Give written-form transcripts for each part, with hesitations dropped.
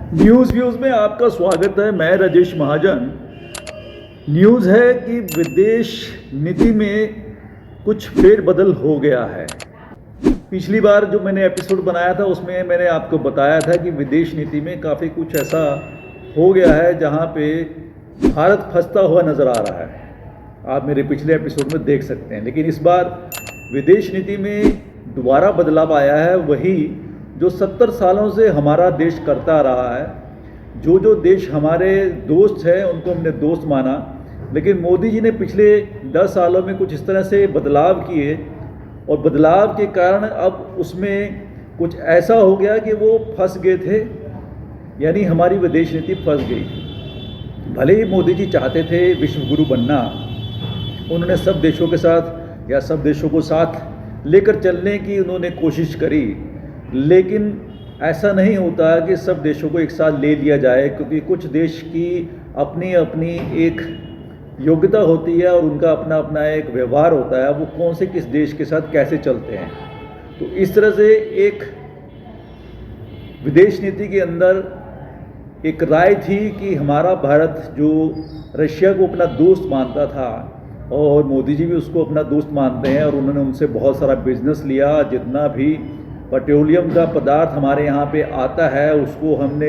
News views में आपका स्वागत है। मैं राजेश महाजन। न्यूज़ है कि विदेश नीति में कुछ फेरबदल हो गया है। पिछली बार जो मैंने एपिसोड बनाया था उसमें मैंने आपको बताया था कि विदेश नीति में काफ़ी कुछ ऐसा हो गया है जहां पे भारत फंसता हुआ नज़र आ रहा है। आप मेरे पिछले एपिसोड में देख सकते हैं। लेकिन इस बार विदेश नीति में दोबारा बदलाव आया है, वही जो 70 सालों से हमारा देश करता रहा है। जो देश हमारे दोस्त हैं उनको हमने दोस्त माना, लेकिन मोदी जी ने पिछले 10 सालों में कुछ इस तरह से बदलाव किए और बदलाव के कारण अब उसमें कुछ ऐसा हो गया कि वो फंस गए थे, यानी हमारी विदेश नीति फंस गई। भले ही मोदी जी चाहते थे विश्व गुरु बनना, उन्होंने सब देशों के साथ या सब देशों को साथ लेकर चलने की उन्होंने कोशिश करी, लेकिन ऐसा नहीं होता कि सब देशों को एक साथ ले लिया जाए, क्योंकि कुछ देश की अपनी अपनी एक योग्यता होती है और उनका अपना अपना एक व्यवहार होता है, वो कौन से किस देश के साथ कैसे चलते हैं। तो इस तरह से एक विदेश नीति के अंदर एक राय थी कि हमारा भारत जो रशिया को अपना दोस्त मानता था, और मोदी जी भी उसको अपना दोस्त मानते हैं, और उन्होंने उनसे बहुत सारा बिजनेस लिया। जितना भी पेट्रोलियम का पदार्थ हमारे यहाँ पे आता है उसको हमने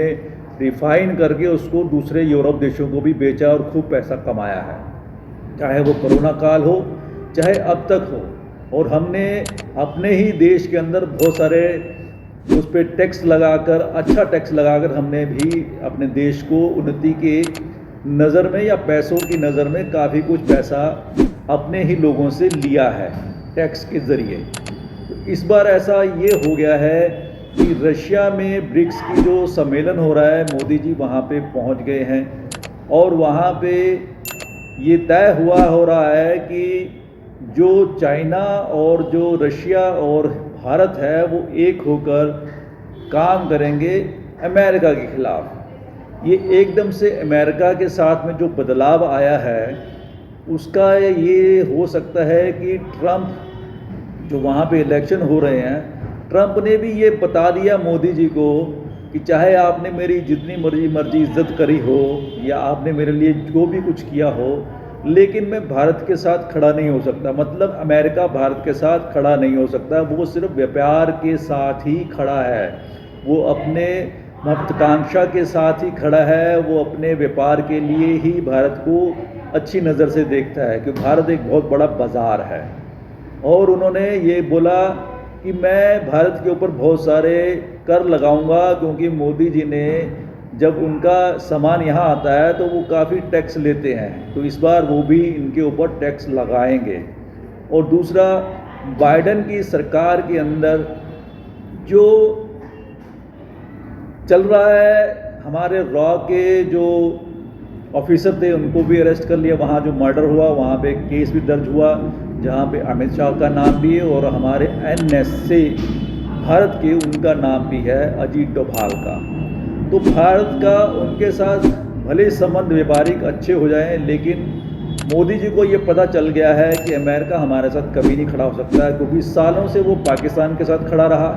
रिफाइन करके उसको दूसरे यूरोप देशों को भी बेचा और खूब पैसा कमाया है, चाहे वो कोरोना काल हो चाहे अब तक हो। और हमने अपने ही देश के अंदर बहुत सारे उस पर टैक्स लगाकर, अच्छा टैक्स लगाकर हमने भी अपने देश को उन्नति के नज़र में या पैसों की नज़र में काफ़ी कुछ पैसा अपने ही लोगों से लिया है टैक्स के ज़रिए। इस बार ऐसा ये हो गया है कि रशिया में ब्रिक्स की जो सम्मेलन हो रहा है, मोदी जी वहाँ पे पहुँच गए हैं और वहाँ पे ये तय हो रहा है कि जो चाइना और जो रशिया और भारत है वो एक होकर काम करेंगे अमेरिका के ख़िलाफ़। ये एकदम से अमेरिका के साथ में जो बदलाव आया है उसका ये हो सकता है कि ट्रंप जो वहाँ पे इलेक्शन हो रहे हैं, ट्रंप ने भी ये बता दिया मोदी जी को कि चाहे आपने मेरी जितनी मर्जी इज्जत करी हो या आपने मेरे लिए जो भी कुछ किया हो, लेकिन मैं भारत के साथ खड़ा नहीं हो सकता। मतलब अमेरिका भारत के साथ खड़ा नहीं हो सकता, वो सिर्फ व्यापार के साथ ही खड़ा है, वो अपने महत्वाकांक्षा के साथ ही खड़ा है, वो अपने व्यापार के लिए ही भारत को अच्छी नज़र से देखता है, क्योंकि भारत एक बहुत बड़ा बाज़ार है। और उन्होंने ये बोला कि मैं भारत के ऊपर बहुत सारे कर लगाऊंगा, क्योंकि मोदी जी ने जब उनका सामान यहाँ आता है तो वो काफ़ी टैक्स लेते हैं, तो इस बार वो भी इनके ऊपर टैक्स लगाएंगे। और दूसरा, बाइडेन की सरकार के अंदर जो चल रहा है, हमारे रॉ के जो ऑफिसर थे उनको भी अरेस्ट कर लिया। वहाँ जो मर्डर हुआ वहाँ पे केस भी दर्ज हुआ, जहाँ पे अमित शाह का नाम भी है और हमारे NSA भारत के उनका नाम भी है, अजीत डोभाल का। तो भारत का उनके साथ भले संबंध व्यापारिक अच्छे हो जाएं, लेकिन मोदी जी को ये पता चल गया है कि अमेरिका हमारे साथ कभी नहीं खड़ा हो सकता है, क्योंकि सालों से वो पाकिस्तान के साथ खड़ा रहा,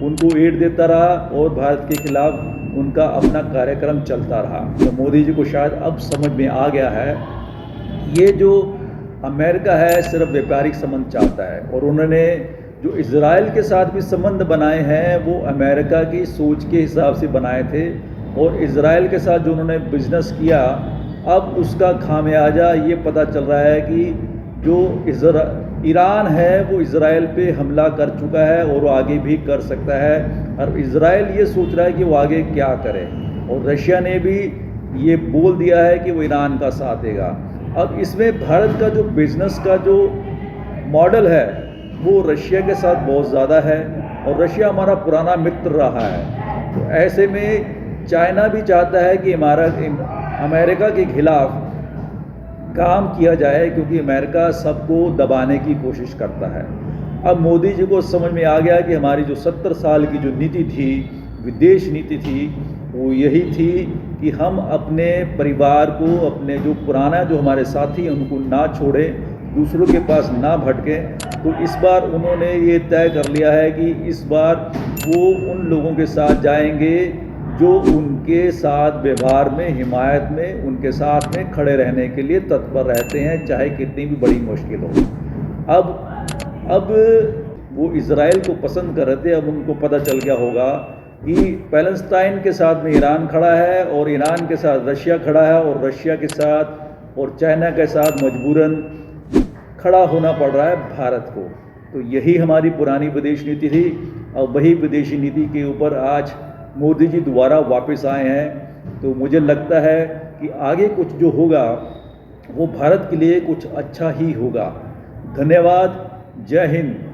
उनको एड देता रहा और भारत के खिलाफ उनका अपना कार्यक्रम चलता रहा। तो मोदी जी को शायद अब समझ में आ गया है ये जो अमेरिका है सिर्फ व्यापारिक संबंध चाहता है। और उन्होंने जो इजराइल के साथ भी संबंध बनाए हैं वो अमेरिका की सोच के हिसाब से बनाए थे, और इजराइल के साथ जो उन्होंने बिजनेस किया अब उसका खामियाजा ये पता चल रहा है कि जो ईरान है वो इजराइल पे हमला कर चुका है और वो आगे भी कर सकता है, और इजराइल ये सोच रहा है कि वो आगे क्या करे। और रशिया ने भी ये बोल दिया है कि वो ईरान का साथ देगा। अब इसमें भारत का जो बिजनेस का जो मॉडल है वो रशिया के साथ बहुत ज़्यादा है, और रशिया हमारा पुराना मित्र रहा है। तो ऐसे में चाइना भी चाहता है कि अमेरिका के खिलाफ काम किया जाए, क्योंकि अमेरिका सबको दबाने की कोशिश करता है। अब मोदी जी को समझ में आ गया कि हमारी जो 70 साल की जो नीति थी, विदेश नीति थी, वो यही थी कि हम अपने परिवार को, अपने जो पुराना जो हमारे साथी हैं उनको ना छोड़ें, दूसरों के पास ना भटकें। तो इस बार उन्होंने ये तय कर लिया है कि इस बार वो उन लोगों के साथ जाएंगे जो उनके साथ व्यवहार में, हिमायत में, उनके साथ में खड़े रहने के लिए तत्पर रहते हैं, चाहे कितनी भी बड़ी मुश्किल हो। अब वो इज़राइल को पसंद कर रहे थे, अब उनको पता चल गया होगा कि पैलेस्टाइन के साथ में ईरान खड़ा है और ईरान के साथ रशिया खड़ा है और रशिया के साथ और चाइना के साथ मजबूरन खड़ा होना पड़ रहा है भारत को। तो यही हमारी पुरानी विदेश नीति थी और वही विदेशी नीति के ऊपर आज मोदी जी दोबारा वापस आए हैं। तो मुझे लगता है कि आगे कुछ जो होगा वो भारत के लिए कुछ अच्छा ही होगा। धन्यवाद। जय हिंद।